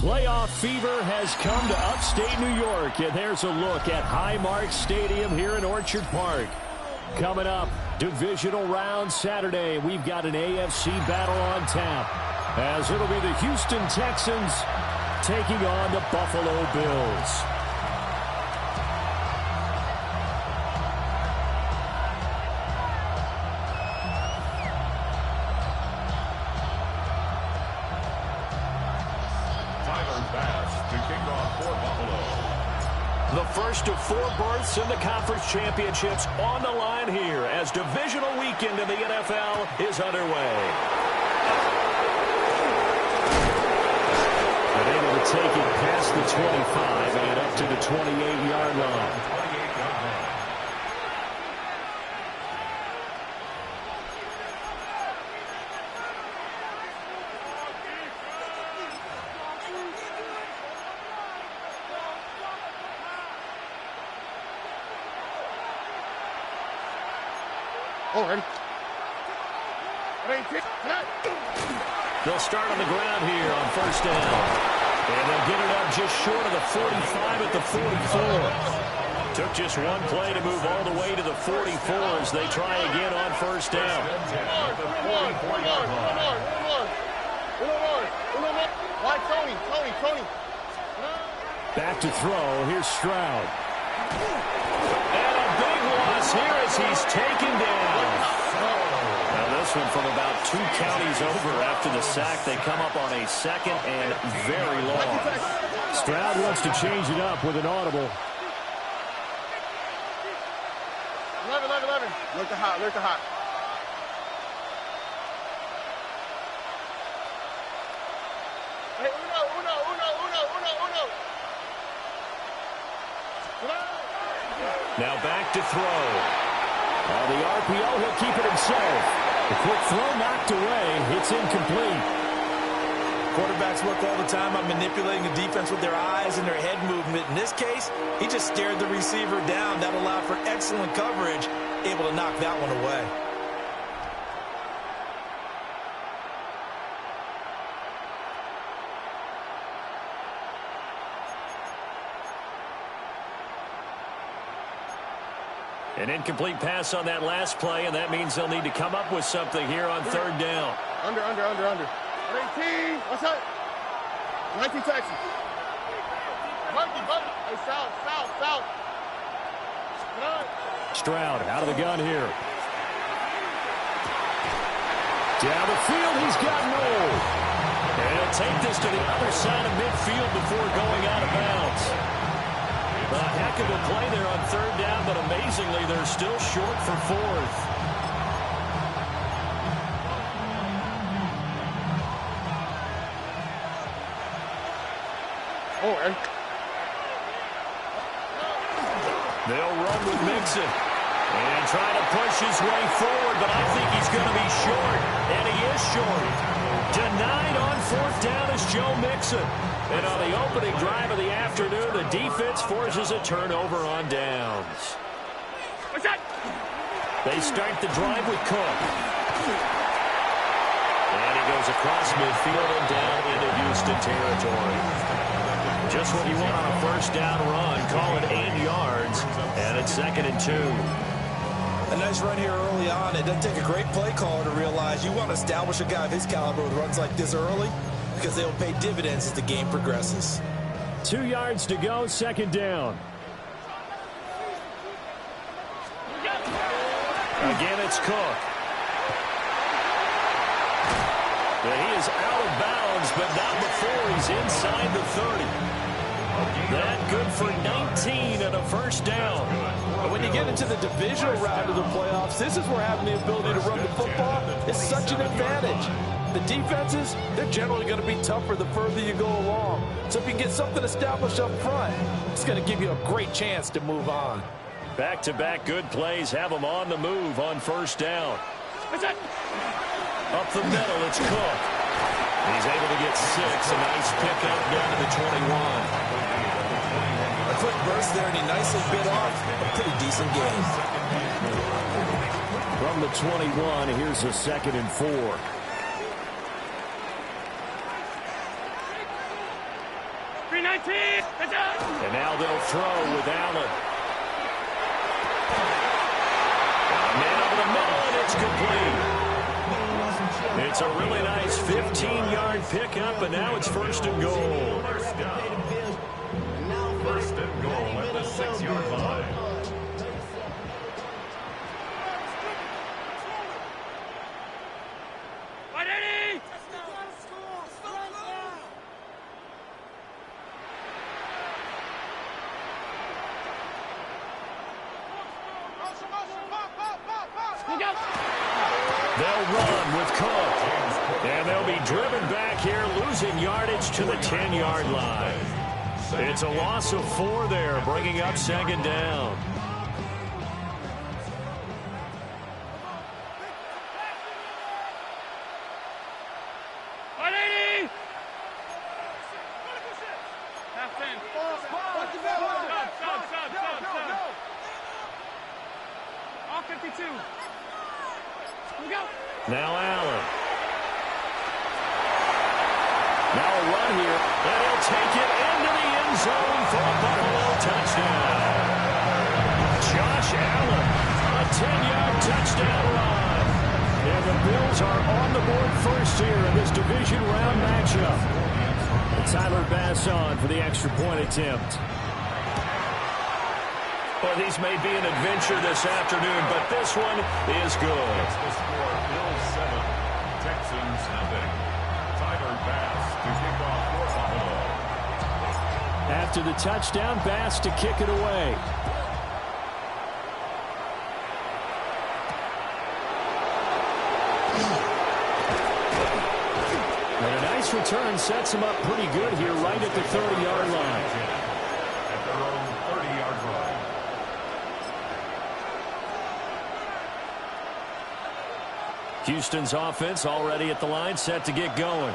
Playoff fever has come to upstate New York, and there's a look at Highmark Stadium here in Orchard Park. Coming up, divisional round Saturday, we've got an AFC battle on tap, as it'll be the Houston Texans taking on the Buffalo Bills. The first of 4 berths in the conference championships on the line here as divisional weekend in the NFL is underway. They're able to take it past the 25 and up to the 28-yard line. Ready? They'll start on the ground here on first down. And they'll get it up just short of the 45 at the 44. Took just one play to move all the way to the 44 as they try again on first down. Back to throw. Here's Stroud. And a big loss here as he's taken down. Now this one from about 2 counties over after the sack. They come up on a second and very long. Stroud wants to change it up with an audible. 11. Look the hot. Hey, uno. Now back to throw. The RPO, he'll keep it himself. The quick throw knocked away. It's incomplete. Quarterbacks work all the time on manipulating the defense with their eyes and their head movement. In this case, he just stared the receiver down. That allowed for excellent coverage, able to knock that one away. An incomplete pass on that last play, and that means they'll need to come up with something here on third down. Under. 18. What's that? 19 Texas. Hey, south. Stroud out of the gun here. Down the field, he's got Noel. And he'll take this to the other side of midfield before going out of bounds. A heck of a play there on third down, but amazingly, they're still short for fourth. They'll run with Mixon. And try to push his way forward, but I think he's going to be short. And he is short. Denied on fourth down is Joe Mixon. And on the opening drive of the afternoon, the defense forces a turnover on downs. They start the drive with Cook. And he goes across midfield and down into Houston territory. Just what you want on a first down run. Call it 8 yards. And it's 2nd and 2. A nice run here early on. It doesn't take a great play caller to realize you want to establish a guy of his caliber with runs like this early because they'll pay dividends as the game progresses. 2 yards to go, 2nd down. Again, it's Cook. He is out of bounds, but not before he's inside the 30. That good for 19 and a first down. And when you get into the divisional round of the playoffs, this is where having the ability to run the football is such an advantage. The defenses, they're generally going to be tougher the further you go along. So if you can get something established up front, it's going to give you a great chance to move on. Back-to-back good plays have them on the move on first down. Up the middle, it's Cook. He's able to get 6. A nice pickup down to the 21. A quick burst there, and he nicely bit off a pretty decent gain. From the 21, here's a 2nd and 4. And now they'll throw with Allen. Man over the middle, and it's complete. It's a really nice 15-yard pickup, and now it's 1st and goal. First and goal at the 6-yard line. They'll run with Cook. And they'll be driven back here, losing yardage to the 10-yard line. It's a loss of 4 there, bringing up 2nd down. Now Allen. Now a run here, and he'll take it into the end zone for a Buffalo touchdown. Josh Allen, a 10-yard touchdown run. And the Bills are on the board first here in this division round matchup. And Tyler Bass on for the extra point attempt. Well, these may be an adventure this afternoon, but this one is good. The score, Bills 7, Texans nothing. Tyler Bass to kick off for Buffalo. After the touchdown, Bass to kick it away. And a nice return sets him up pretty good here right at the 30-yard line. At their own 30-yard line. Houston's offense already at the line, set to get going.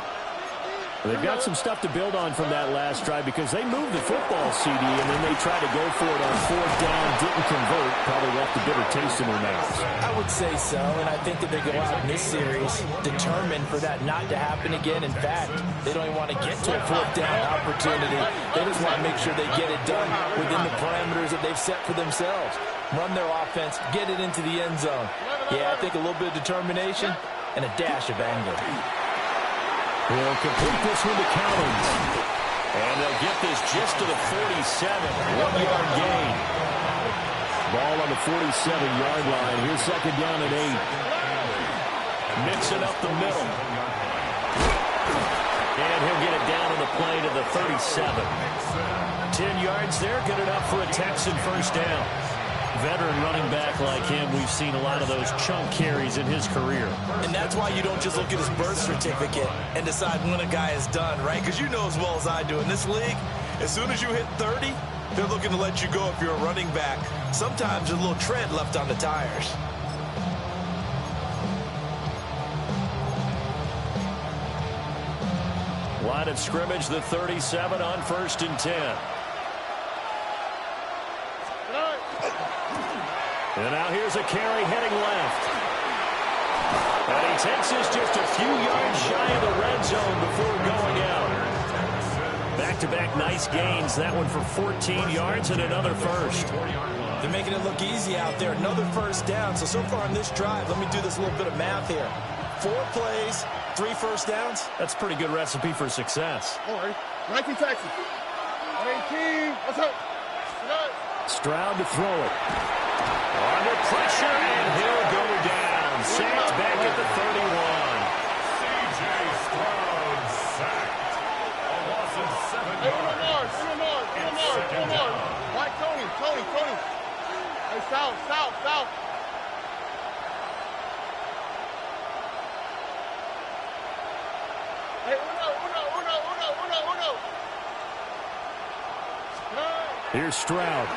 They've got some stuff to build on from that last drive because they moved the football, CD, and then they tried to go for it on 4th down, didn't convert, probably left a bitter taste in their mouths. I would say so, and I think that they go out in this series determined for that not to happen again. In fact, they don't even want to get to a 4th down opportunity. They just want to make sure they get it done within the parameters that they've set for themselves. Run their offense, get it into the end zone. Yeah, I think a little bit of determination and a dash of anger. He'll complete this one to Collins. And they'll get this just to the 47. 1-yard gain. Ball on the 47-yard line. Here's 2nd down and 8. Mixing up the middle. And he'll get it down on the play to the 37. 10 yards there, good enough for a Texan 1st down. Veteran running back like him, we've seen a lot of those chunk carries in his career. And that's why you don't just look at his birth certificate and decide when a guy is done, right? Because you know as well as I do, in this league, as soon as you hit 30, they're looking to let you go if you're a running back. Sometimes there's a little tread left on the tires. Line of scrimmage, the 37 on 1st and 10. And now here's a carry heading left. And he takes this just a few yards shy of the red zone before going out. Back-to-back nice gains. That one for 14 yards and another first. They're making it look easy out there. Another 1st down. So far on this drive, let me do this little bit of math here. 4 plays, 3 1st downs. That's a pretty good recipe for success. All right. 19 Texans. 18. What's up? Stroud to throw it. Under pressure, and he'll go down. Sacked back at the 31. C.J. Stroud sacked. A loss of 7 yards. One more. Right, Tony. Hey, south. Hey, uno. Here's Stroud.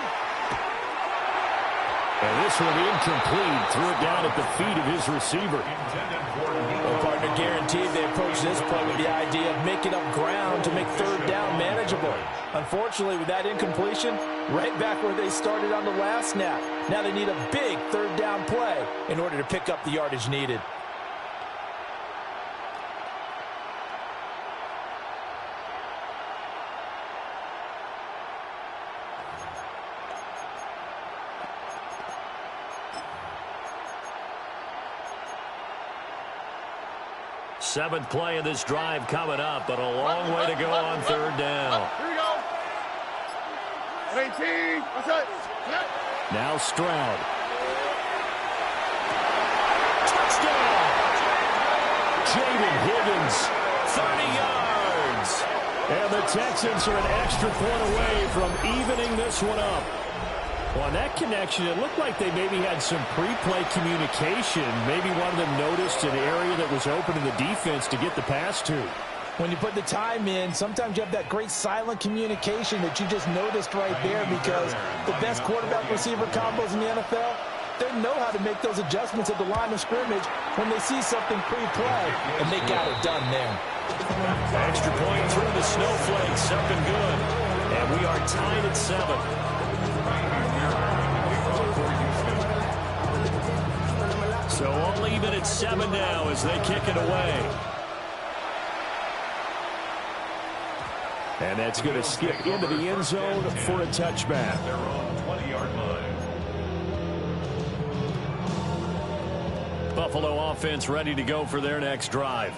And this one incomplete. Threw it down at the feet of his receiver. Well, partner, guaranteed they approach this play with the idea of making up ground to make 3rd down manageable. Unfortunately, with that incompletion, right back where they started on the last snap. Now they need a big 3rd down play in order to pick up the yardage needed. Seventh play of this drive coming up, but a long way to go on third down. Here we go. 18. What's that? Now Stroud. Touchdown! Jaden Higgins, 30 yards. And the Texans are an extra point away from evening this one up. Well, on that connection, it looked like they maybe had some pre-play communication. Maybe one of them noticed an area that was open in the defense to get the pass to. When you put the time in, sometimes you have that great silent communication that you just noticed right there, because the best quarterback-receiver combos in the NFL, they know how to make those adjustments at the line of scrimmage when they see something pre-play, and they got it done there. Extra point through the snowflakes, up and good. And we are tied at 7. So all even at 7 now as they kick it away. And that's going to skip into the end zone for a touchback. They're on the 20-yard line. Buffalo offense ready to go for their next drive.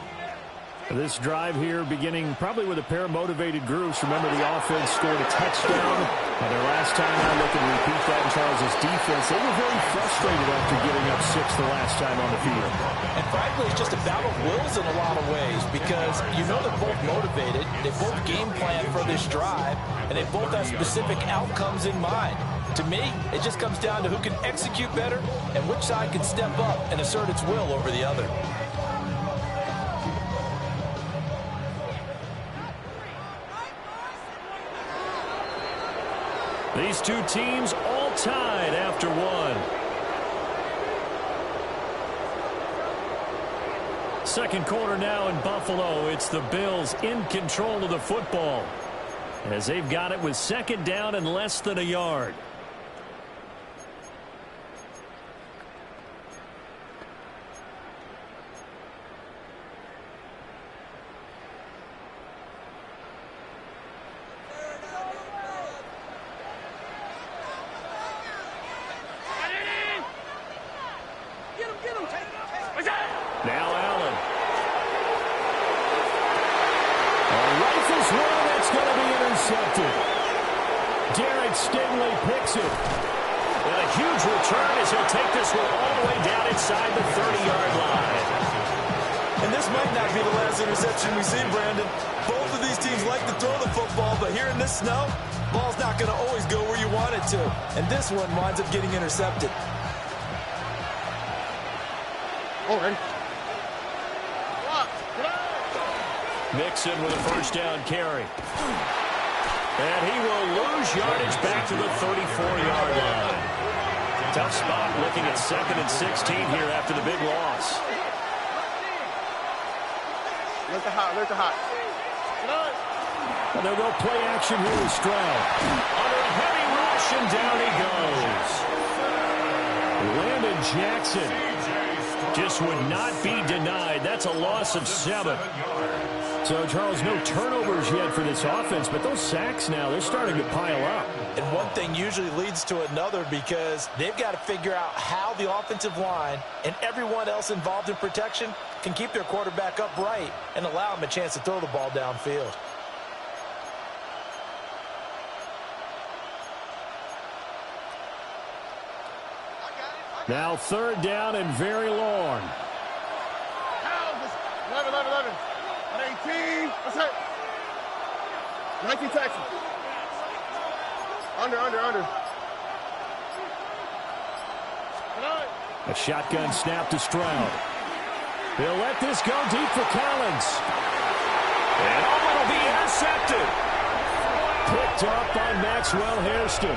This drive here beginning probably with a pair of motivated groups. Remember, the offense scored a touchdown. And their last time out, look and repeat that in Charles's defense. They were very frustrated after giving up 6 the last time on the field. And frankly, it's just a battle of wills in a lot of ways, because you know they're both motivated. They both game plan for this drive, and they both have specific outcomes in mind. To me, it just comes down to who can execute better and which side can step up and assert its will over the other. These two teams all tied after one. Second quarter now in Buffalo. It's the Bills in control of the football, as they've got it with second down and less than a yard. Now Allen. Rifles one that's going to be intercepted. Derek Stingley picks it. And a huge return as he'll take this one all the way down inside the 30-yard line. And this might not be the last interception we see, Brandon. Both of these teams like to throw the football, but here in this snow, ball's not going to always go where you want it to. And this one winds up getting intercepted. Oh, ready. Mixon with a first down carry. And he will lose yardage back to the 34-yard line. Tough spot looking at 2nd and 16 here after the big loss. Let the hot. And they'll go play action here with Stroud. Under a heavy rush, and down he goes. Landon Jackson Just would not be denied. That's a loss of 7. So, Charles, no turnovers yet for this offense, but those sacks now, they're starting to pile up. And one thing usually leads to another, because they've got to figure out how the offensive line and everyone else involved in protection can keep their quarterback upright and allow him a chance to throw the ball downfield. Now 3rd down and very long. 11. 18. What's that? 19 Texans. Under. A shotgun snap to Stroud. They'll let this go deep for Collins. And it'll be intercepted. Picked up by Maxwell Hairston.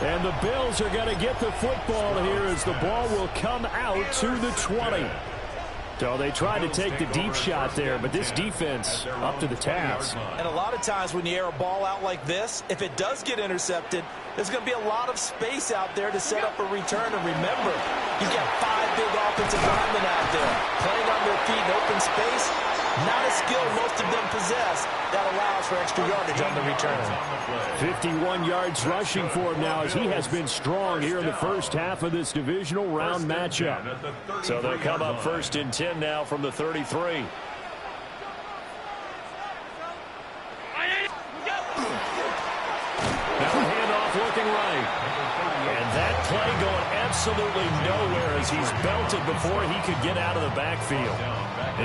And the Bills are going to get the football here as the ball will come out to the 20. So they tried to take the deep shot there, but this defense up to the task. And a lot of times when you air a ball out like this, if it does get intercepted, there's going to be a lot of space out there to set up a return. And remember, you've got 5 big offensive linemen out there playing on their feet in open space. Not a skill most of them possess that allows for extra yardage on the return. 51 yards rushing for him now, as he has been strong here in the first half of this divisional round matchup. So they'll come up 1st and 10 now from the 33. play going absolutely nowhere as he's belted before he could get out of the backfield.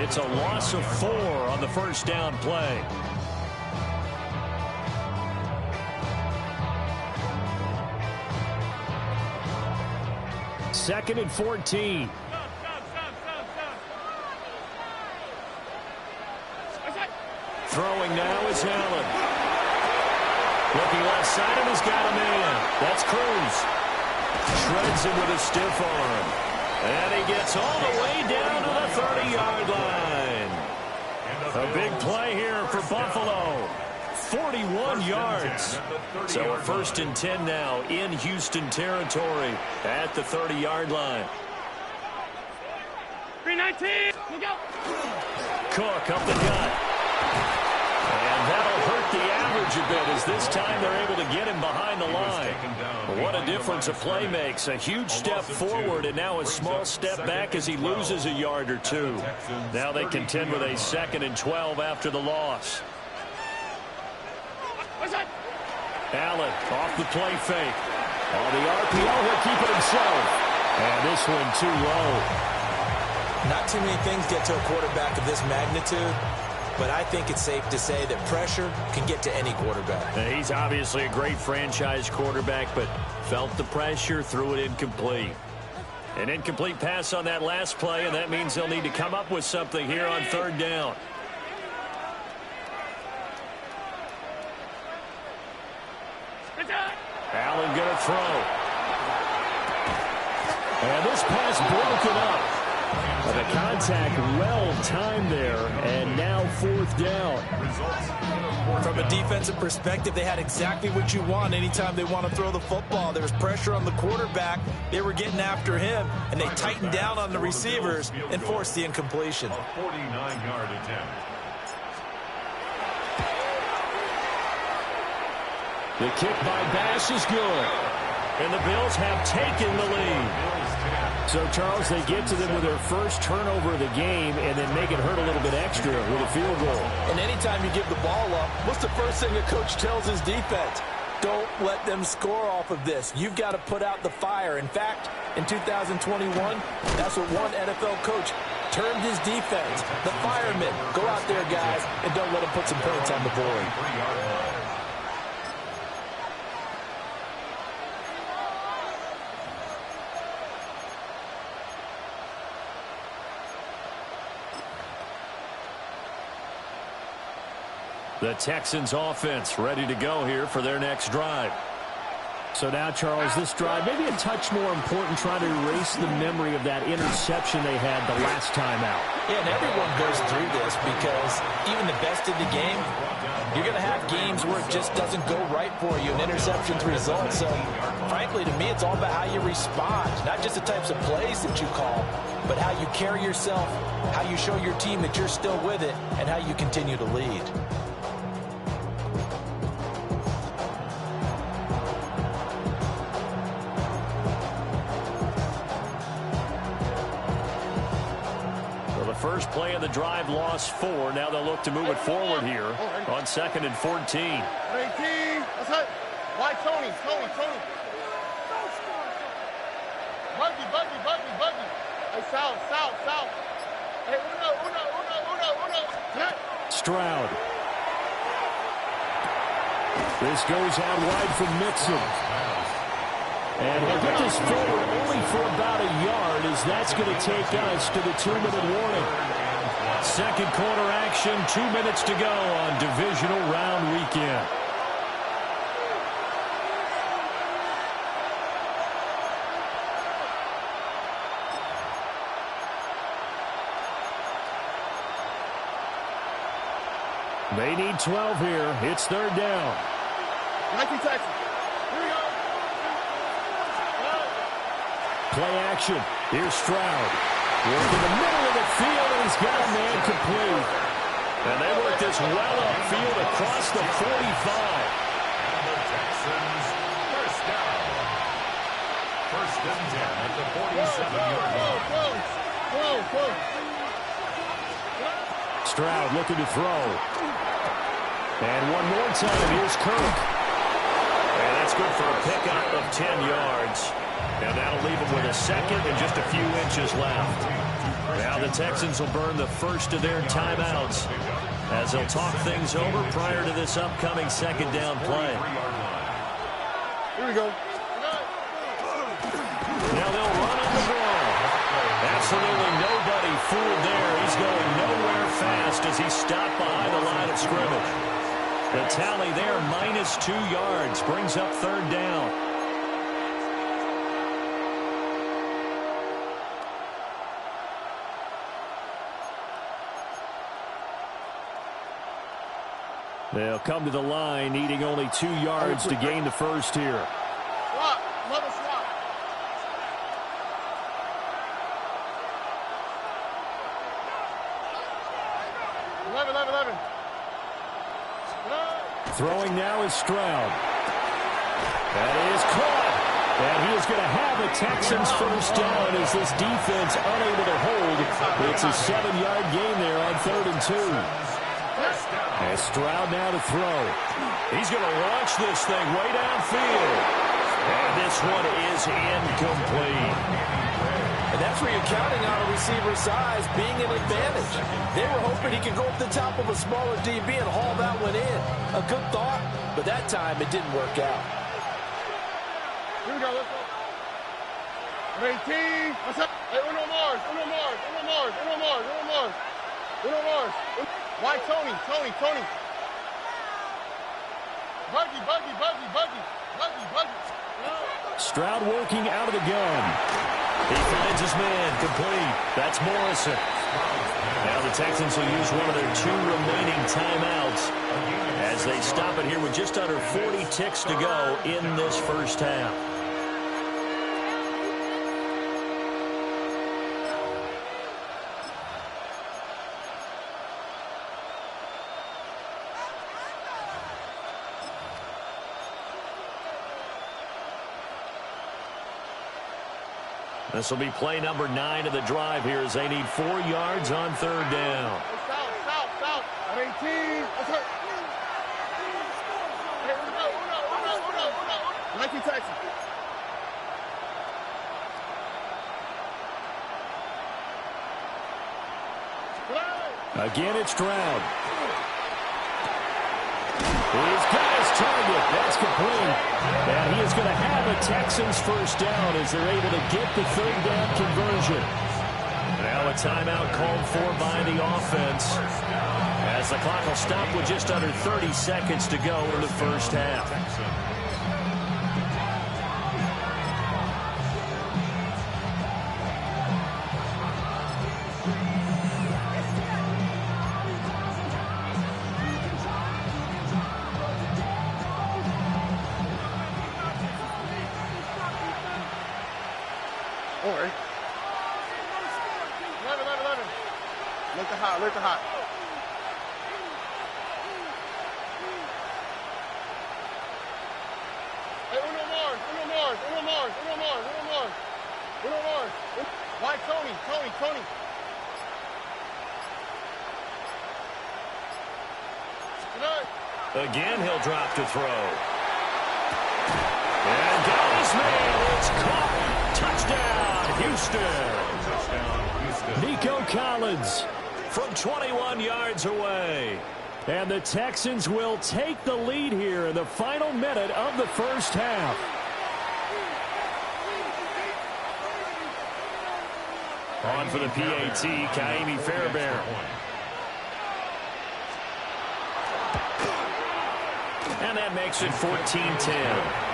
It's a loss of 4 on the first down play. Second and 14. Throwing now is Allen. Looking left side and has got a man. That's Cruz. Shreds him with a stiff arm. And he gets all the way down to the 30-yard line. A big play here for Buffalo. 41 yards. So a 1st and 10 now in Houston territory at the 30-yard line. 319. Look out. Cook up the gut. And that'll hurt the average a bit as this time they're able to get him behind the line. What a difference a play makes. A huge step forward and now a small step back as he loses a yard or 2. Now they contend with a 2nd and 12 after the loss. Allen off the play fake. On the RPO, he'll keep it himself. And this one too low. Not too many things get to a quarterback of this magnitude, but I think it's safe to say that pressure can get to any quarterback. He's obviously a great franchise quarterback, but felt the pressure, threw it incomplete. An incomplete pass on that last play, and that means they'll need to come up with something here on 3rd down. Allen going to throw. And this pass broken up. The contact well-timed there, and now 4th down. From a defensive perspective, they had exactly what you want anytime they want to throw the football. There was pressure on the quarterback. They were getting after him, and they tightened down on the receivers and forced the incompletion. A 49-yard attempt. The kick by Bass is good. And the Bills have taken the lead. So, Charles, they get to them with their first turnover of the game and then make it hurt a little bit extra with a field goal. And anytime you give the ball up, what's the first thing a coach tells his defense? Don't let them score off of this. You've got to put out the fire. In fact, in 2021, that's what one NFL coach termed his defense. The firemen. Go out there, guys, and don't let them put some points on the board. The Texans offense ready to go here for their next drive. So now, Charles, this drive maybe a touch more important, trying to erase the memory of that interception they had the last time out. Yeah, and everyone goes through this because even the best in the game, you're going to have games where it just doesn't go right for you, and interceptions result. So, frankly, to me, it's all about how you respond, not just the types of plays that you call, but how you carry yourself, how you show your team that you're still with it, and how you continue to lead. First play of the drive, lost 4. Now they'll look to move it forward here on 2nd and 14. 18. That's it. Why Tony? Buggy. Hey, South. Hey, uno. Stroud. This goes out wide from Mixon. And he'll get this forward only for about a yard, as that's going to take us to the 2-minute warning. Second quarter action, 2 minutes to go on divisional round weekend. They need 12 here. It's 3rd down. 19 Texas. Play action. Here's Stroud. Working the middle of the field, and he's got a man complete. And they work this well upfield across the 45. And the Texans first down. 1st and 10 at the 47-yard line. Whoa. Stroud looking to throw. And one more time, here's Kirk. And that's good for a pickup of 10 yards. And that'll leave them with a second and just a few inches left. Now the Texans will burn the first of their timeouts as they'll talk things over prior to this upcoming second down play. Here we go. Now they'll run on the ball. Absolutely nobody fooled there. He's going nowhere fast as he's stopped behind the line of scrimmage. The tally there, -2 yards, brings up third down. They'll come to the line, needing only 2 yards to gain the first here. Swap. Mother swap. Eleven. Throwing now is Stroud. That is caught. And he is going to have a Texans first down as this defense unable to hold. It's a 7-yard gain there on 3rd and 2. And Stroud now to throw. He's going to launch this thing way downfield. And this one is incomplete. And that's where you're counting on a receiver's size being an advantage. They were hoping he could go up the top of a smaller DB and haul that one in. A good thought, but that time it didn't work out. Here we go. Let's go. 18. What's up? Hey, Uno Mars. Why Tony? Buggy. Stroud working out of the gun. He finds his man, complete. That's Morrison. Now the Texans will use one of their 2 remaining timeouts as they stop it here with just under 40 ticks to go in this first half. This will be play number 9 of the drive here as they need 4 yards on 3rd down. South. 18. What's up? Hey, Uno. Nike Texas. Again, it's Stroud. He's got his target. That's complete. And he is going to have a Texans first down as they're able to get the 3rd down conversion. Now a timeout called for by the offense as the clock will stop with just under 30 seconds to go in the first half. All right. 11. Look the hot. Hey, Uno Mars. Why Tony? Again, he'll drop to throw. And got his man. It's caught. Touchdown, Houston. Nico Collins From 21 yards away. And the Texans will take the lead here in the final minute of the first half. On for the PAT, Kaimi Fairbairn. And that makes it 14-10.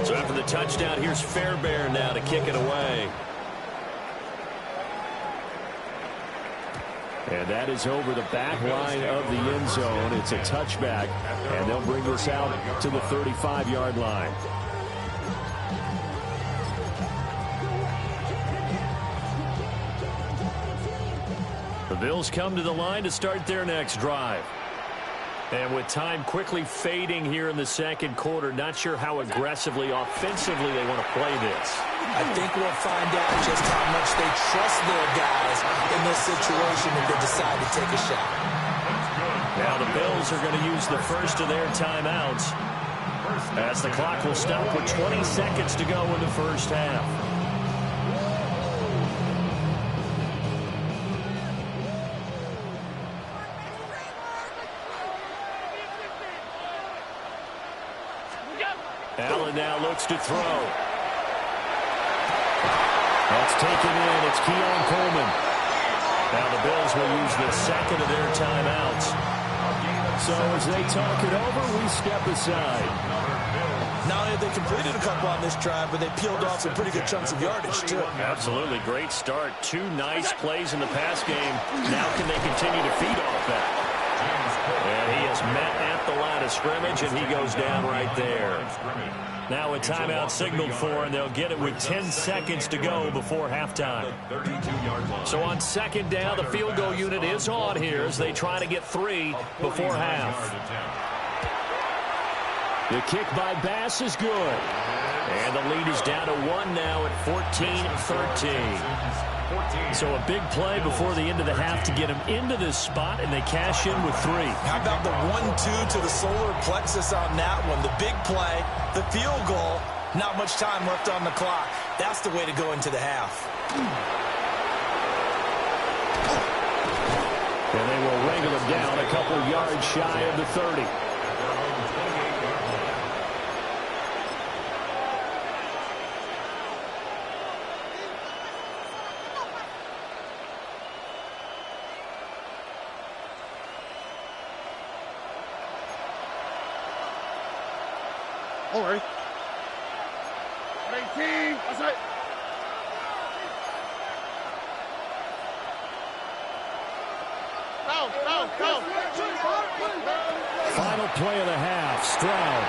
So after the touchdown, here's Fairbairn now to kick it away. And that is over the back line of the end zone. It's a touchback, and they'll bring this out to the 35-yard line. The Bills come to the line to start their next drive. And with time quickly fading here in the second quarter, not sure how aggressively, offensively they want to play this. I think we'll find out just how much they trust their guys in this situation if they decide to take a shot. Now the Bills are going to use the first of their timeouts as the clock will stop with 20 seconds to go in the first half. Allen now looks to throw. That's taken in. It's Keon Coleman. Now the Bills will use the second of their timeouts. So as they talk it over, we step aside. Not only have they completed a couple on this drive, but they peeled off some pretty good chunks of yardage, too. Absolutely. Great start. 2 nice plays in the pass game. Now can they continue to feed off that? And he is met at the line of scrimmage, and he goes down right there. Now a timeout signaled for, and they'll get it with 10 seconds to go before halftime. So on second down, the field goal unit is on here as they try to get 3 before half. The kick by Bass is good. And the lead is down to 1 now at 14-13. So a big play before the end of the half to get him into this spot, and they cash in with 3. How about the 1-2 to the solar plexus on that one? The big play, the field goal, not much time left on the clock. That's the way to go into the half. And they will wrangle him down a couple yards shy of the 30. Don't worry. 18. That's right. Go. Final play of the half. Stroud.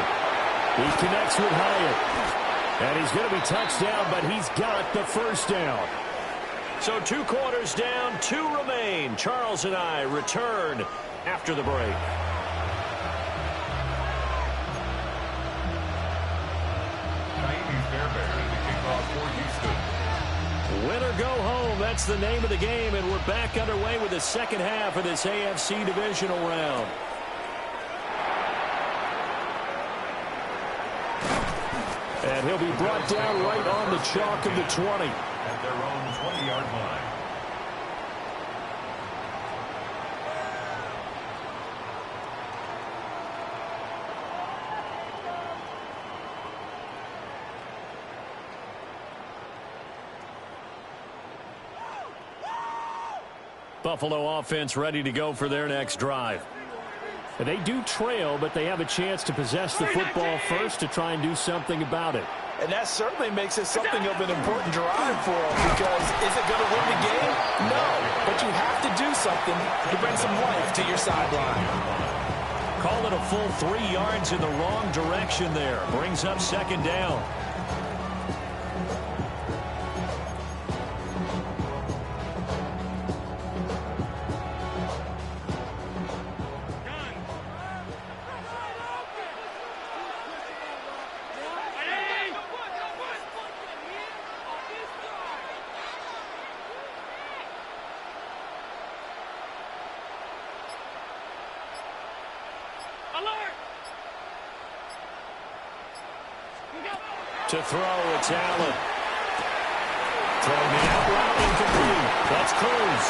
He connects with Hyatt. And he's going to be touched down, but he's got the first down. So 2 quarters down, 2 remain. Charles and I return after the break. Win or go home, that's the name of the game, and we're back underway with the second half of this AFC Divisional round. And he'll be brought down right on the chalk of the 20. At their own 20-yard line. Buffalo offense ready to go for their next drive. They do trail, but they have a chance to possess the football first to try and do something about it. And that certainly makes it something of an important drive for them, because is it going to win the game? No, but you have to do something to bring some life to your sideline. Call it a full 3 yards in the wrong direction there. Brings up second down. To throw, it's Allen. Throwing the out route incomplete. That's Cruz.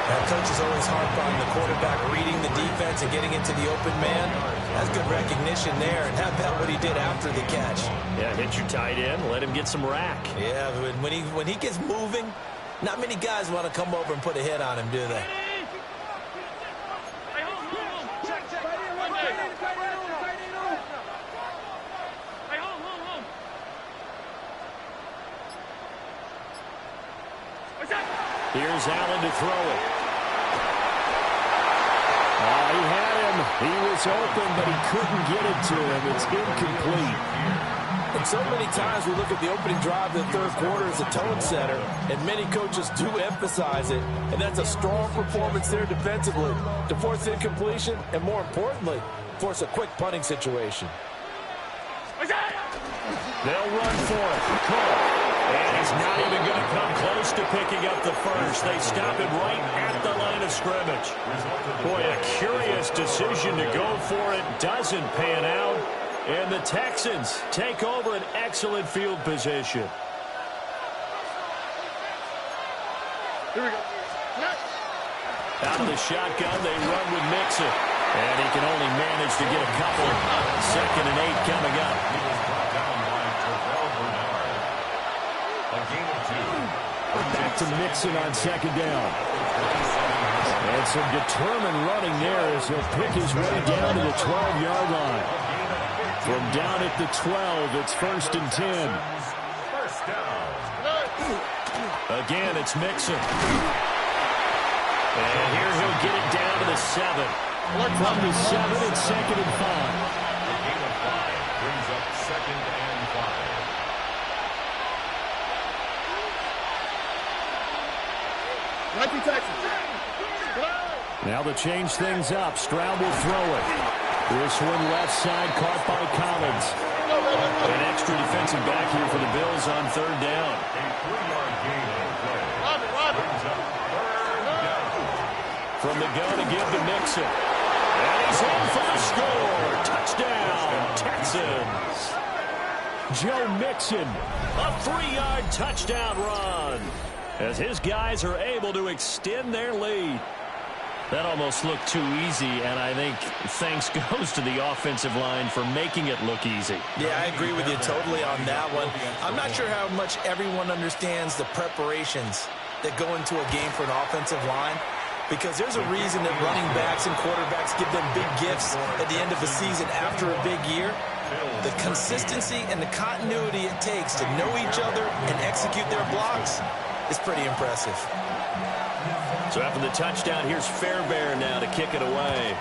That coach is always harp on the quarterback reading the defense and getting into the open man. That's good recognition there, and how about what he did after the catch? Yeah, hit your tight end, let him get some rack. Yeah, when he gets moving, not many guys want to come over and put a hit on him, do they? Here's Allen to throw it. He had him. He was open, but he couldn't get it to him. It's incomplete. And so many times we look at the opening drive of the third quarter as a tone setter, and many coaches do emphasize it, and that's a strong performance there defensively to force incompletion and, more importantly, force a quick punting situation. They'll run for it. Cook. And he's not even going to come close to picking up the first. They stop it right at the line of scrimmage. Boy, a curious decision to go for it. Doesn't pan out. And the Texans take over an excellent field position. Here we go. Out of the shotgun, they run with Mixon. And he can only manage to get a couple. 2nd and 8 coming up. Back to Mixon on 2nd down. And some determined running there as he'll pick his way down to the 12-yard line. From down at the 12, it's 1st and 10. Again, it's Mixon. And here he'll get it down to the 7. From the 7, it's 2nd and 5. A gain of 5 brings up 2nd and 5. Now to change things up, Stroud will throw it. This one left side caught by Collins. An extra defensive back here for the Bills on 3rd down. A 3-yard gain on play. Brings up 3rd down. From the gun to give to Mixon. And he's in for the score. Touchdown, Texans. Joe Mixon, a 3-yard touchdown run, as his guys are able to extend their lead. That almost looked too easy, and I think thanks goes to the offensive line for making it look easy. Yeah, I agree with you totally on that one. I'm not sure how much everyone understands the preparations that go into a game for an offensive line, because there's a reason that running backs and quarterbacks give them big gifts at the end of the season after a big year. The consistency and the continuity it takes to know each other and execute their blocks is pretty impressive. So after the touchdown, here's Fairbairn now to kick it away.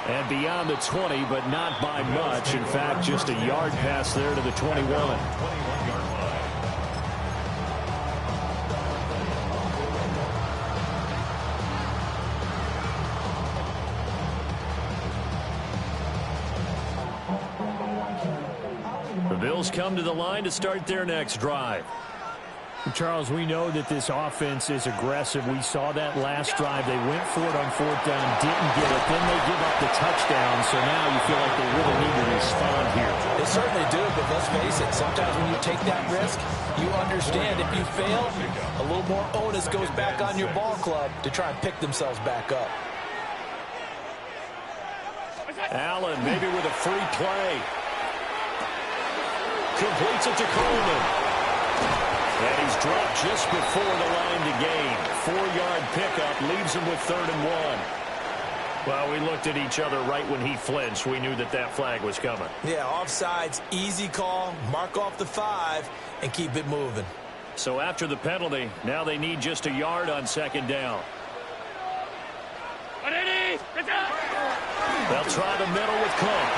And beyond the 20, but not by much. In fact, just a yard pass there to the 21. 21-yard line. Bills come to the line to start their next drive. Charles, we know that this offense is aggressive. We saw that last drive. They went for it on 4th down, didn't get it. Then they give up the touchdown, so now you feel like they really need to respond here. They certainly do, but let's face it, sometimes when you take that risk, you understand if you fail, a little more onus goes back on your ball club to try and pick themselves back up. Allen maybe with a free play. Completes it to Coleman. And he's dropped just before the line to gain. 4-yard pickup leaves him with 3rd and 1. Well, we looked at each other right when he flinched. We knew that that flag was coming. Yeah, offsides, easy call, mark off the 5, and keep it moving. So after the penalty, now they need just a yard on 2nd down. They'll try the middle with Cook.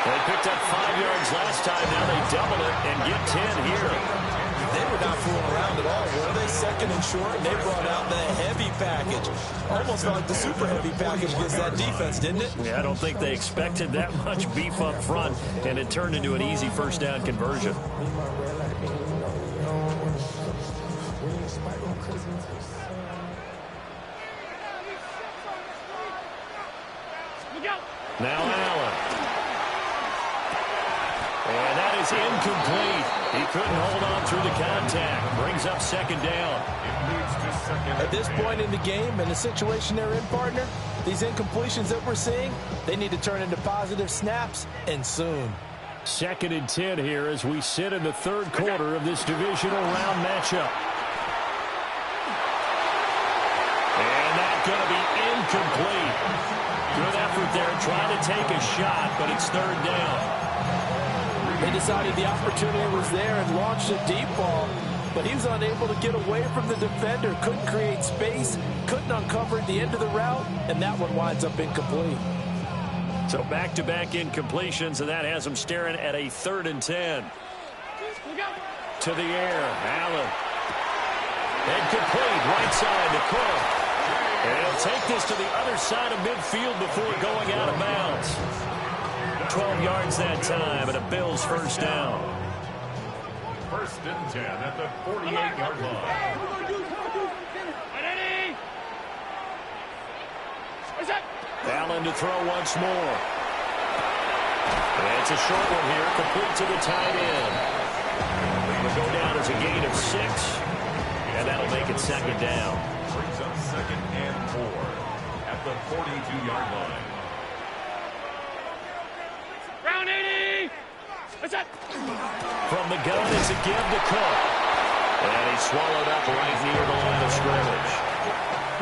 They picked up 5 yards last time. Now they double it and get 10 here. They were not fooling around at all, were they? 2nd and short, and they brought out the heavy package. Almost like the super heavy package against that defense, didn't it? Yeah, I don't think they expected that much beef up front, and it turned into an easy 1st down conversion. Now Allen. And that is incomplete. He couldn't hold on through the contact. Brings up 2nd down. At this point in the game, in the situation they're in, partner, these incompletions that we're seeing, they need to turn into positive snaps, and soon. 2nd and 10 here as we sit in the 3rd quarter of this divisional round matchup. And that going to be incomplete. Good effort there trying to take a shot, but it's third down. They decided the opportunity was there and launched a deep ball, but he was unable to get away from the defender, couldn't create space, couldn't uncover at the end of the route, and that one winds up incomplete. So back-to-back incompletions, and that has them staring at a 3rd and 10. To the air, Allen. Incomplete, right side to Cook. And he'll take this to the other side of midfield before going out of bounds. 12 yards that time, and a Bills first down. 1st and 10 at the 48-yard line. Allen to throw once more. And it's a short one here, complete to the tight end. It'll go down as a gain of 6, and that'll make it 2nd down. Brings up 2nd and 4 at the 42-yard line. Round 80! What's that? From the gun, it's a give to Cook. And he's swallowed up right near the line of scrimmage.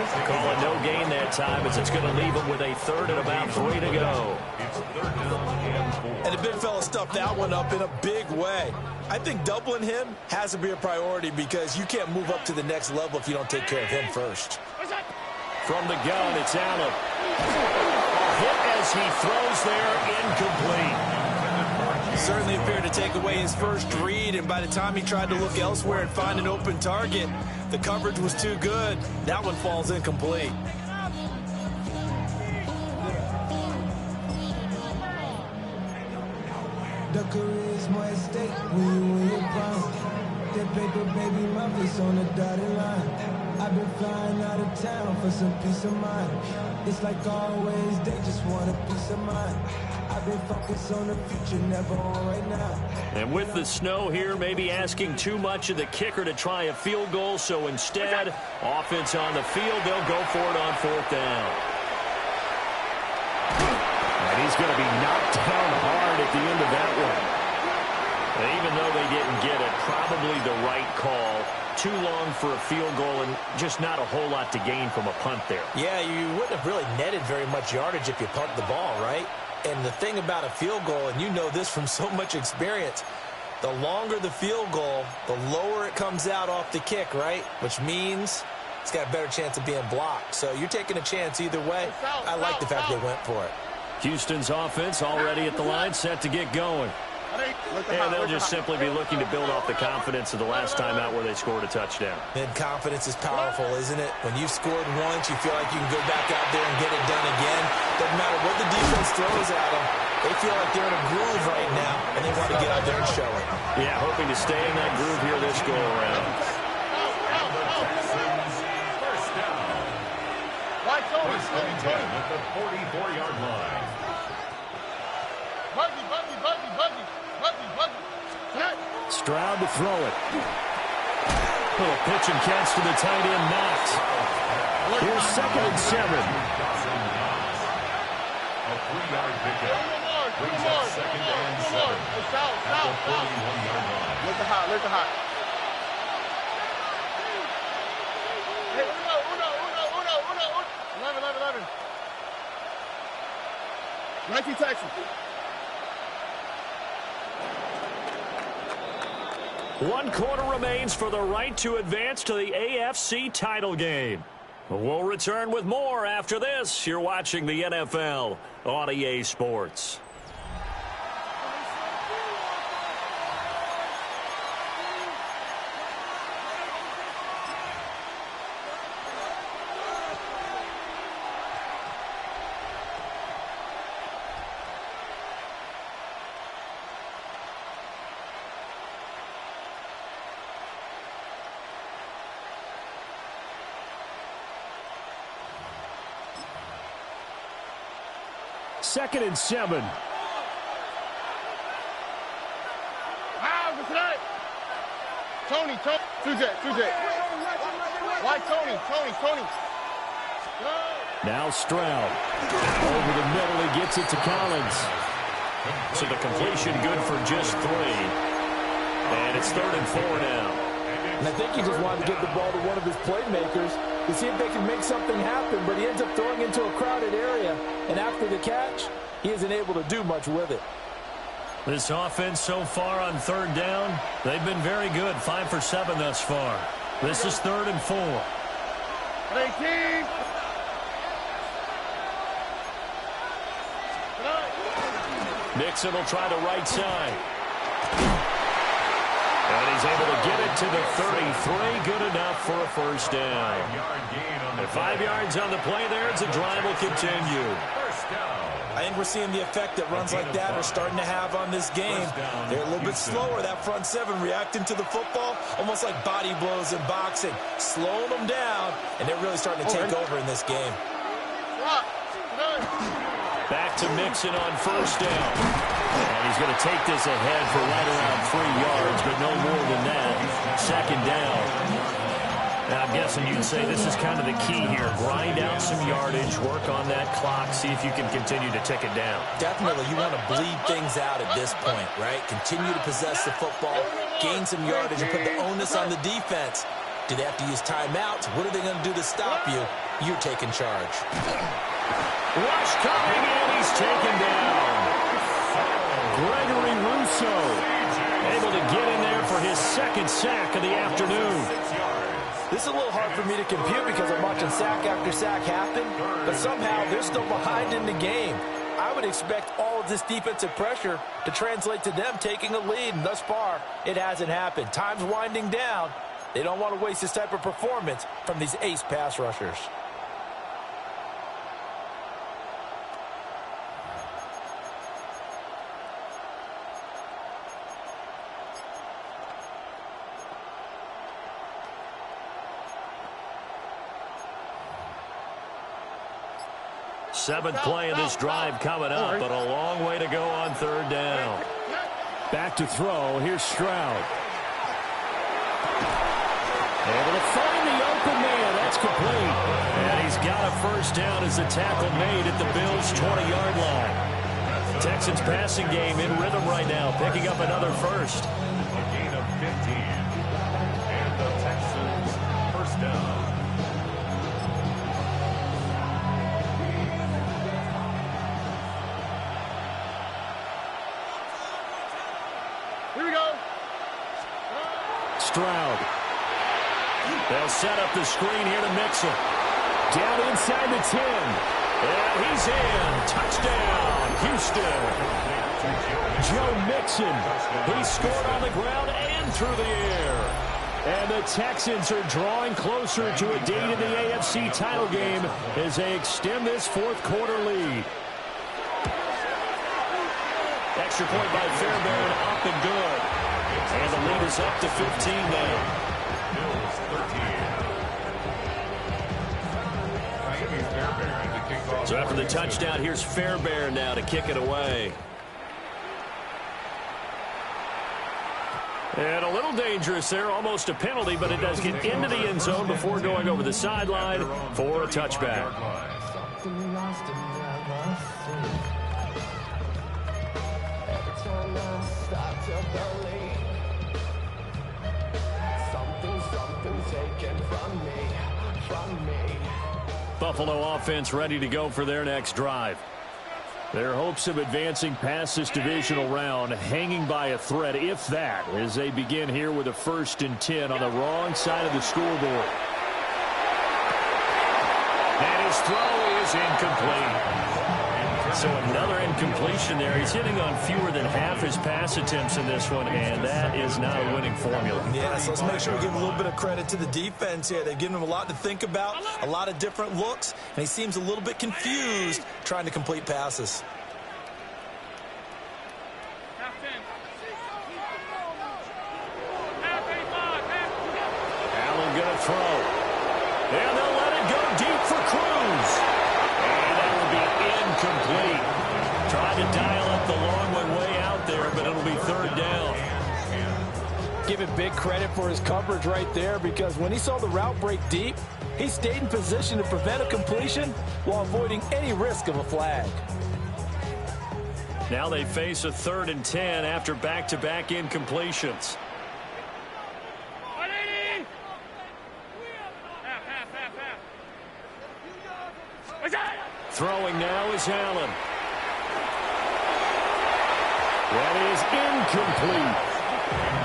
Calling no gain that time as it's going to leave him with a 3rd and about 3 to go. It's 3rd down and 4. And the big fella stuffed that one up in a big way. I think doubling him has to be a priority because you can't move up to the next level if you don't take care of him first. From the gun, it's Allen. Hit as he throws there, incomplete. Certainly appeared to take away his first read, and by the time he tried to look elsewhere and find an open target, the coverage was too good. That one falls incomplete. The career is more at stake when you win your crown. That paper, baby, my face on the dotted line. I've been flying out of town for some peace of mind. It's like always, they just want a peace of mind. I've been focused on the future, never on right now. And with the snow here, maybe asking too much of the kicker to try a field goal, so instead, offense on the field, they'll go for it on 4th down. And he's going to be knocked down hard at the end of that one. And even though they didn't get it, probably the right call. Too long for a field goal and just not a whole lot to gain from a punt there. Yeah, you wouldn't have really netted very much yardage if you punt the ball, right? And the thing about a field goal, and you know this from so much experience, the longer the field goal, the lower it comes out off the kick, right? Which means it's got a better chance of being blocked. So you're taking a chance either way. I like the fact they went for it. Houston's offense already at the line, set to get going. And they'll just simply be looking to build off the confidence of the last time out where they scored a touchdown. And confidence is powerful, isn't it? When you've scored once, you feel like you can go back out there and get it done again. Doesn't matter what the defense throws at them. They feel like they're in a groove right now, and they want to get out there and show it. Yeah, hoping to stay in that groove here this go-around. First down. First and 10 at the 44-yard line. Stroud to throw it. Little pitch and catch to the tight end, Knox. Here's 2nd and 7. A 3-yard pickup. Brings up 2nd and 7 at the 41-yard line. Let the hot. Hey, uno. 11. 19 Texans. 1 quarter remains for the right to advance to the AFC title game. We'll return with more after this. You're watching the NFL on EA Sports. Second and 7. Tony. 2J. Why Tony? Now Stroud. Over the middle, he gets it to Collins. So the completion good for just 3. And it's 3rd and 4 now. And I think he just wanted to get the ball to one of his playmakers. to see if they can make something happen, but he ends up throwing into a crowded area, and after the catch, he isn't able to do much with it. This offense so far on third down, they've been very good, 5 for 7 thus far. This is 3rd and 4. 18. Mixon will try the right side. And he's able to get it to the 33. Good enough for a first down. 5 yards on the play there as the drive will continue. I think we're seeing the effect that runs like that are starting to have on this game. They're a little bit slower, that front seven, reacting to the football, almost like body blows in boxing, slowing them down, and they're really starting to take over in this game. Back to Mixon on first down. And he's going to take this ahead for right around 3 yards, but no more than that. 2nd down. Now, I'm guessing you'd say this is kind of the key here. Grind out some yardage, work on that clock, see if you can continue to tick it down. Definitely, you want to bleed things out at this point, right? Continue to possess the football, gain some yardage, and put the onus on the defense. Do they have to use timeouts? What are they going to do to stop you? You're taking charge. Rush coming, and he's taken down. Gregory Rousseau able to get in there for his 2nd sack of the afternoon. This is a little hard for me to compute because I'm watching sack after sack happen, but somehow they're still behind in the game. I would expect all of this defensive pressure to translate to them taking a lead, and thus far, it hasn't happened. Time's winding down. They don't want to waste this type of performance from these ace pass rushers. Seventh play of this drive coming up, but a long way to go on 3rd down. Back to throw. Here's Stroud. Able to find the open man. That's complete. And he's got a first down as the tackle made at the Bills' 20-yard line. Texans passing game in rhythm right now, picking up another first. A gain of 15. And the Texans first down. Here we go. Stroud. They'll set up the screen here to Mixon. Down inside the 10. And he's in. Touchdown, Houston. Joe Mixon. He scored on the ground and through the air. And the Texans are drawing closer to a date in the AFC title game as they extend this 4th quarter lead. Extra point by Fairbairn, up and good. And the lead is up to 15 now. Bills 13. So after the touchdown, here's Fairbairn now to kick it away. And a little dangerous there, almost a penalty, but it does get into the end zone before going over the sideline for a touchback. Buffalo offense ready to go for their next drive. Their hopes of advancing past this divisional round hanging by a thread, if that, as they begin here with a 1st and 10 on the wrong side of the scoreboard. And his throw is incomplete. So another incompletion there. He's hitting on fewer than half his pass attempts in this one, and that is not a winning formula. Yeah, so let's make sure we give a little bit of credit to the defense here. They've given him a lot to think about, a lot of different looks, and he seems a little bit confused trying to complete passes. Allen going to throw. And they'll let it go deep for Cruz. And that will be incomplete. Tried to dial up the long way out there, but it'll be 3rd down. Give him big credit for his coverage right there, because when he saw the route break deep, he stayed in position to prevent a completion while avoiding any risk of a flag. Now they face a 3rd and 10 after back-to-back incompletions. Throwing now is Allen. That is incomplete.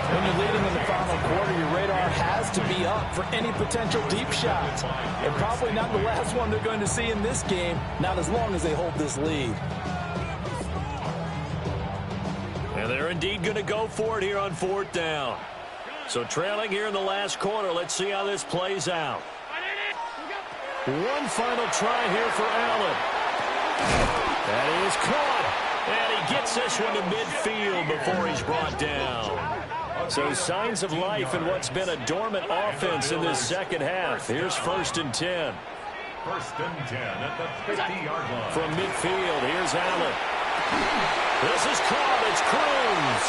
When you're leading in the final quarter, your radar has to be up for any potential deep shots. And probably not the last one they're going to see in this game, not as long as they hold this lead. And they're indeed going to go for it here on 4th down. So trailing here in the last quarter, let's see how this plays out. One final try here for Allen. That is caught. And he gets this one to midfield before he's brought down. So signs of life in what's been a dormant offense in this second half. Here's 1st and 10. 1st and 10 at the 50-yard line. From midfield, here's Allen. This is caught. It's Cruz.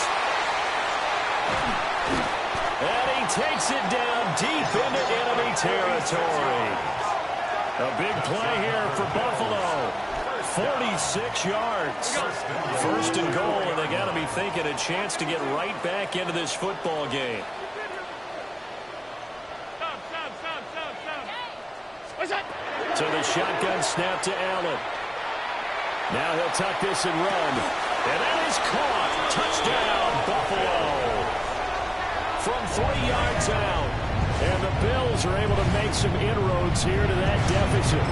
And he takes it down deep into enemy territory. A big play here for Buffalo. 46 yards. 1st and goal, and they got to be thinking a chance to get right back into this football game. So the shotgun snap to Allen. Now he'll tuck this and run. And that is caught. Touchdown, Buffalo. From 3 yards out. And the Bills are able to make some inroads here to that deficit.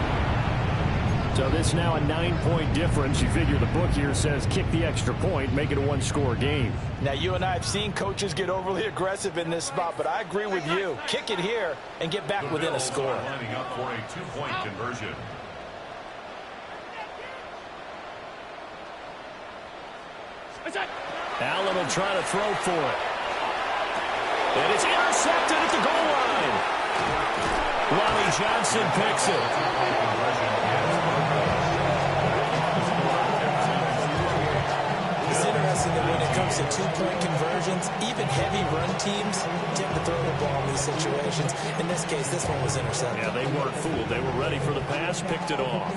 So this now a 9-point difference. You figure the book here says kick the extra point, make it a 1-score game. Now, you and I have seen coaches get overly aggressive in this spot, but I agree with you. Kick it here and get back within a score. Lining up for a 2-point conversion. Allen will try to throw for it. And it's intercepted at the goal line. Ronnie Johnson picks it. It's interesting that when it comes to 2-point conversions, even heavy run teams tend to throw the ball in these situations. In this case, this one was intercepted. Yeah, they weren't fooled. They were ready for the pass, picked it off.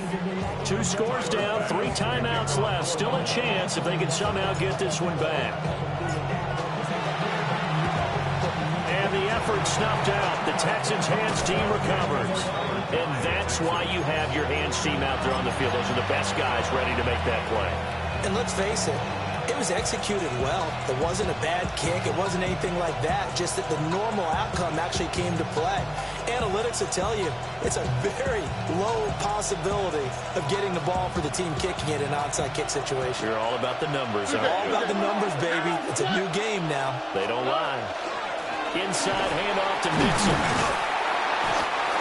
2 scores down, 3 timeouts left. Still a chance if they can somehow get this one back. And the effort snuffed out. The Texans' hands team recovers. And that's why you have your hands team out there on the field. Those are the best guys ready to make that play. And let's face it, it was executed well. It wasn't a bad kick. It wasn't anything like that. Just that the normal outcome actually came to play. Analytics will tell you it's a very low possibility of getting the ball for the team kicking it in an onside kick situation. You're all about the numbers, aren't you? All about the numbers, baby. It's a new game now. They don't lie. Inside handoff to Mixon.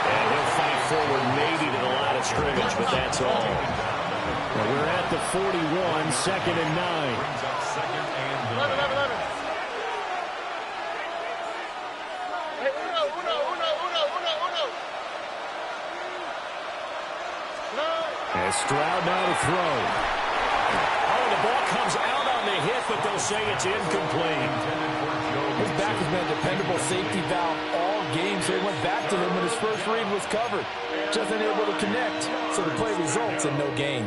And he'll fight forward maybe to the line of scrimmage, but that's all. Well, we're at the 41, 2nd and 9. Brings up 2nd and 9. 11. Hey, uno. And Stroud now to throw. Oh, the ball comes out on the hit, but they'll say it's incomplete. His back has been a dependable safety valve all game, so he went back to him when his first read was covered. Just unable to connect, so the play results in no gain.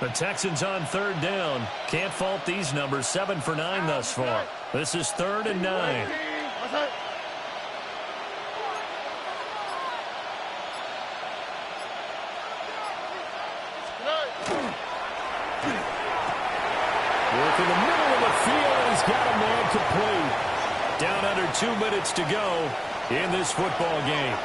The Texans on 3rd down. Can't fault these numbers. 7 for 9 thus far. This is 3rd and 9. Work in the middle of the field, and he's got a man complete. Down under 2 minutes to go in this football game.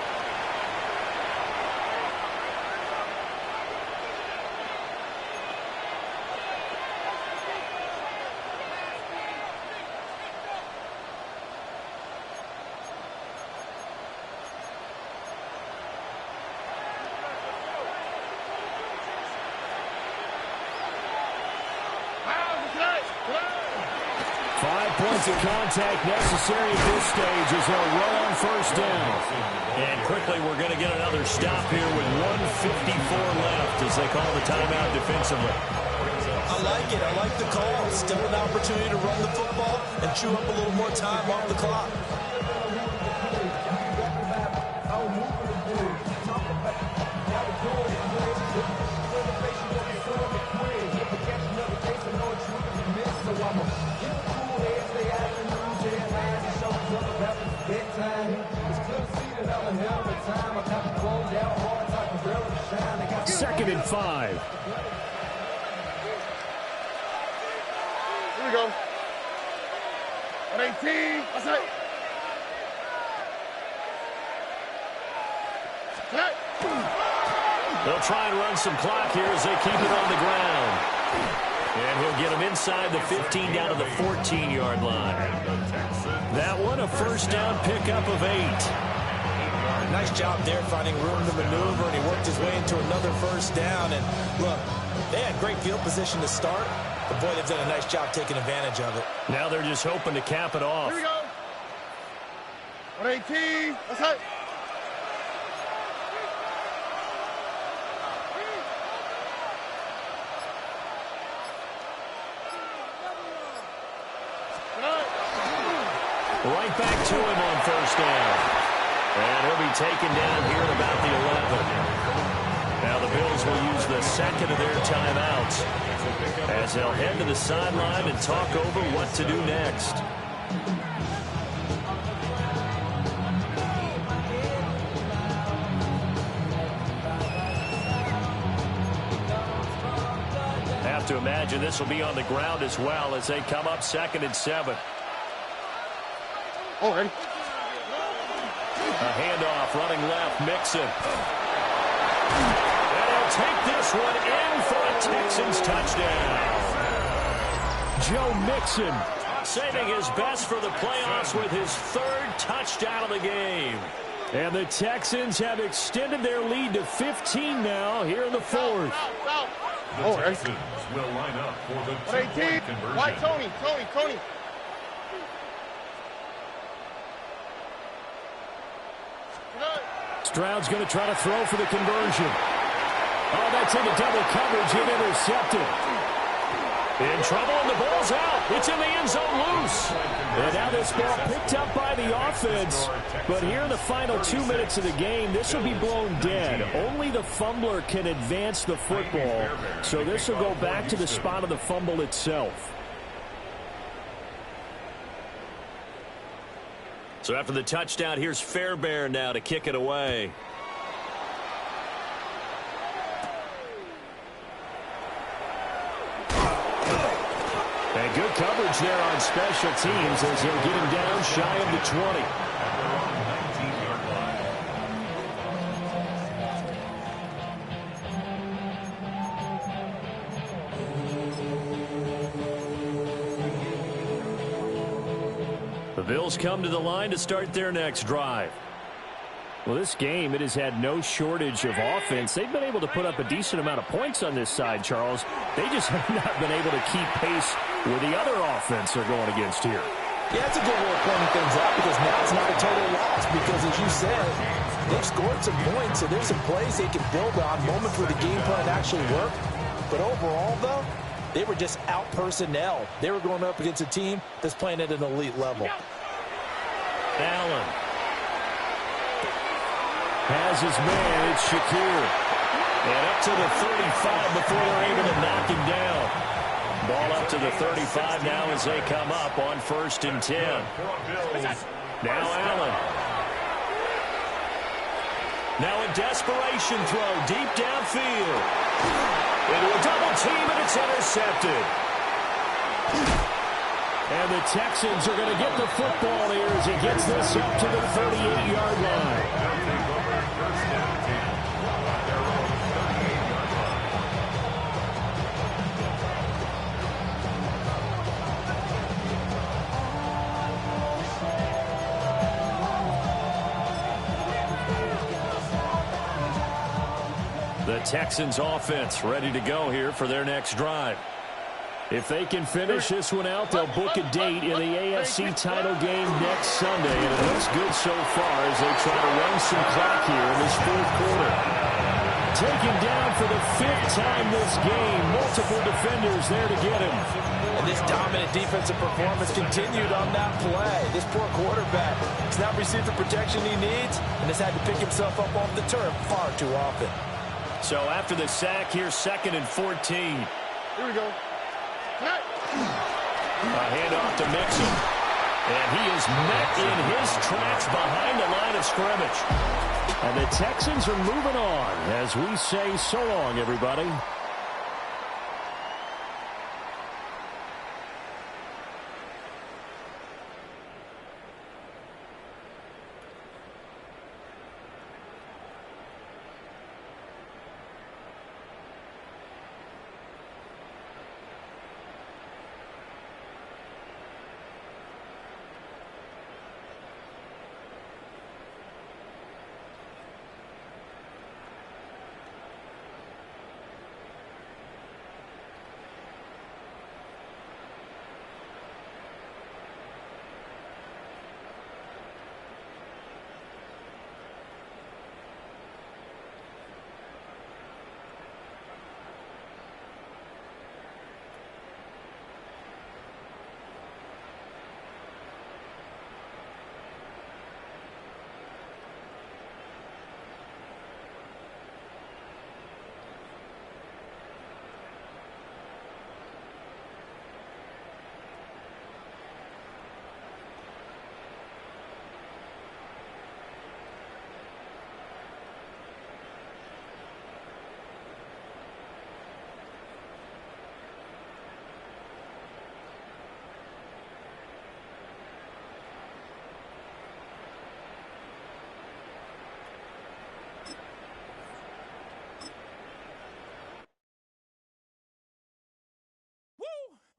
Points of contact necessary at this stage as they'll run on 1st down. And quickly, we're going to get another stop here with 1:54 left as they call the timeout defensively. I like it. I like the call. Still an opportunity to run the football and chew up a little more time off the clock. 2nd and 5. Here we go. 118. That's it. They'll try and run some clock here as they keep it on the ground. And he'll get him inside the 15 down to the 14-yard line. That one, a first down pickup of 8. Nice job there finding room to maneuver, and he worked his way into another first down. And look, they had great field position to start, but boy, they've done a nice job taking advantage of it. Now they're just hoping to cap it off. Here we go. 118. That's it. Right back to him on first down. And he'll be taken down here at about the 11. Now the Bills will use the second of their timeouts as they'll head to the sideline and talk over what to do next. Have to imagine this will be on the ground as well as they come up 2nd and 7. Oh, ready. A handoff running left, Mixon. And he'll take this one in for a Texans touchdown. Joe Mixon Saving his best for the playoffs with his 3rd touchdown of the game. And the Texans have extended their lead to 15 now here in the 4th. The Texans will line up for the 2-point conversion. Why, Tony. Stroud's going to try to throw for the conversion. Oh, that's into double coverage and intercepted. In trouble, and the ball's out. It's in the end zone loose. And now this ball picked up by the offense. But here in the final 2 minutes of the game, this will be blown dead. Only the fumbler can advance the football. So this will go back to the spot of the fumble itself. So after the touchdown, here's Fairbairn now to kick it away. And good coverage there on special teams as they'll get him down shy of the 20. The Bills come to the line to start their next drive. Well, this game, it has had no shortage of offense. They've been able to put up a decent amount of points on this side, Charles. They just have not been able to keep pace with the other offense they're going against here. Yeah, it's a good way of pointing things out because now it's not a total loss because, as you said, they've scored some points, so there's some plays they can build on, moments where the game plan actually worked. But overall, though, they were just out personnel. They were going up against a team that's playing at an elite level. Allen has his man. It's Shakir. and up to the 35 before they're able to knock him down. Ball up to the 35 now as they come up on 1st and 10. Now Allen. Now a desperation throw deep downfield. Into a double team, and it's intercepted. And the Texans are going to get the football here as he gets this up to the 38-yard line. The Texans offense ready to go here for their next drive. If they can finish this one out, they'll book a date in the AFC title game next Sunday. And it looks good so far as they try to run some clock here in this 4th quarter. Taken down for the 5th time this game. Multiple defenders there to get him. And this dominant defensive performance continued on that play. This poor quarterback has not received the protection he needs and has had to pick himself up off the turf far too often. So after the sack, here's 2nd and 14. Here we go. A handoff to Mixon. And he is met in his tracks behind the line of scrimmage. And the Texans are moving on as we say so long, everybody.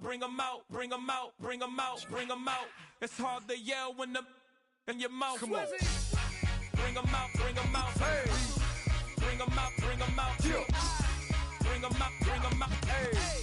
Bring 'em out, bring 'em out, bring 'em out, bring 'em out. It's hard to yell when the in your mouth. Come on. Bring 'em out, bring 'em out. Hey. Bring 'em out, bring 'em out. Yeah. Bring 'em out, bring 'em out. Hey.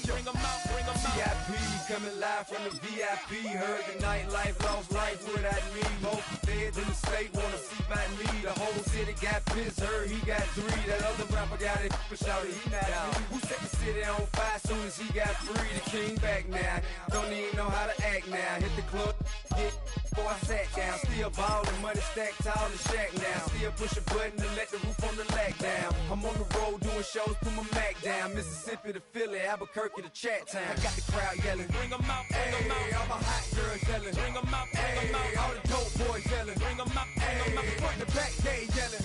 Bring 'em out, bring 'em out. VIP coming live from the VIP. Heard the nightlife, lost life without me. Both feds in the state wanna see by me. The whole city got pissed, heard he got 3. That other rapper got it, but shouted he not out. Who set the city on fire soon as he got free? The king back now, don't even know how to act now. Hit the club, get before I sat down. Still ballin', money stacked tall in shack now. Still push a button to let the roof on the lag down. I'm on the road doing shows, put my Mac down. Mississippi to Philly, Albuquerque to Chat Town. I got the crowd yelling, bring 'em out, bring 'em out. All my hot girls yelling, Bring 'em out, bring 'em out. all the dope boys yelling, Bring 'em out, bring 'em out. front to back, they yelling.